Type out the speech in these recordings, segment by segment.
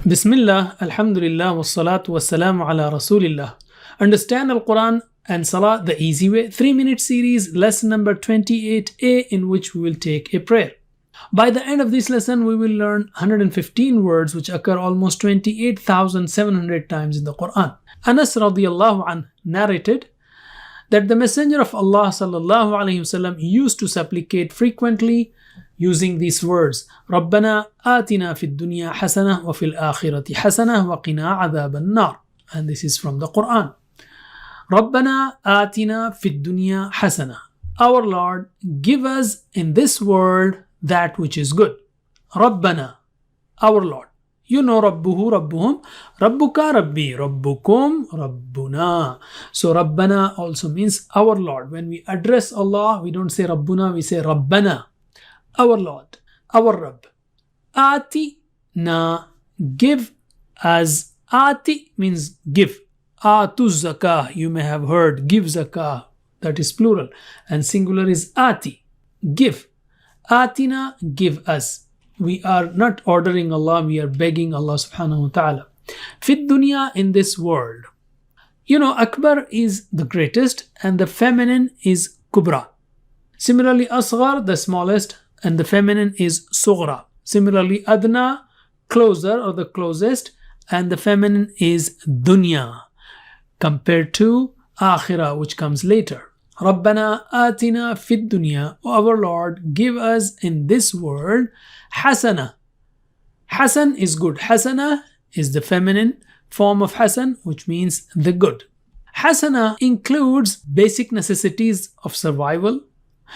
Bismillah, Alhamdulillah, wassalatu wassalamu ala Rasulillah. Understand Al-Quran and Salah the easy way. 3-minute series, lesson number 28a, in which we will take a prayer. By the end of this lesson, we will learn 115 words which occur almost 28,700 times in the Quran. Anas radiallahu anh narrated that the Messenger of Allah sallallahu alayhi wasallam used to supplicate frequently using these words: Rabbana atina fid dunya hasana wa fil akhirati hasana wa qina adhaban nar. And this is from the Quran. Rabbana atina fid dunya hasana. Our Lord, give us in this world that which is good. Rabbana, our Lord. You know Rabbuhu, Rabbuhum, Rabbuka, Rabbi, Rabbukum, Rabbuna. So Rabbana also means our Lord. When we address Allah, we don't say Rabbuna, we say Rabbana. Our Lord, our Rabb. Ati na, give us. Ati means give. Atu zakah, you may have heard, give zakah, that is plural. And singular is ati, give. Atina, give us. We are not ordering Allah, we are begging Allah subhanahu wa ta'ala. Fit dunya, in this world. You know, Akbar is the greatest and the feminine is Kubra. Similarly, Asghar, the smallest, and the feminine is Sughra. Similarly, Adna, closer or the closest, and the feminine is Dunya, compared to Akhirah, which comes later. Rabbana atina fid dunya, our Lord, give us in this world hasana. Hasan is good. Hasana is the feminine form of Hasan, which means the good. Hasana includes basic necessities of survival,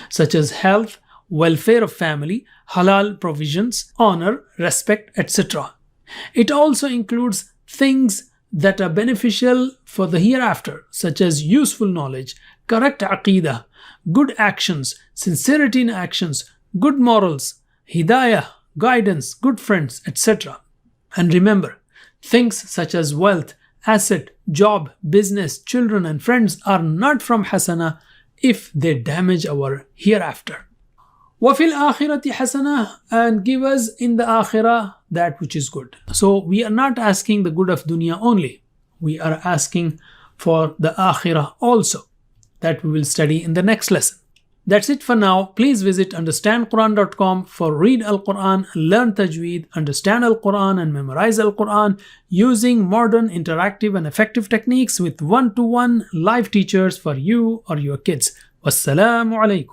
such as health, welfare of family, halal provisions, honor, respect, etc. It also includes things that are beneficial for the hereafter, such as useful knowledge, correct aqidah, good actions, sincerity in actions, good morals, hidayah, guidance, good friends, etc. And remember, things such as wealth, asset, job, business, children and friends are not from hasana if they damage our hereafter. وَفِي الْآخِرَةِ حَسَنَةً, and give us in the akhirah that which is good. So we are not asking the good of dunya only. We are asking for the akhirah also, that we will study in the next lesson. That's it for now. Please visit understandquran.com for read Al-Quran, learn Tajweed, understand Al-Quran and memorize Al-Quran using modern, interactive and effective techniques with one-to-one live teachers for you or your kids. Wassalamu alaikum.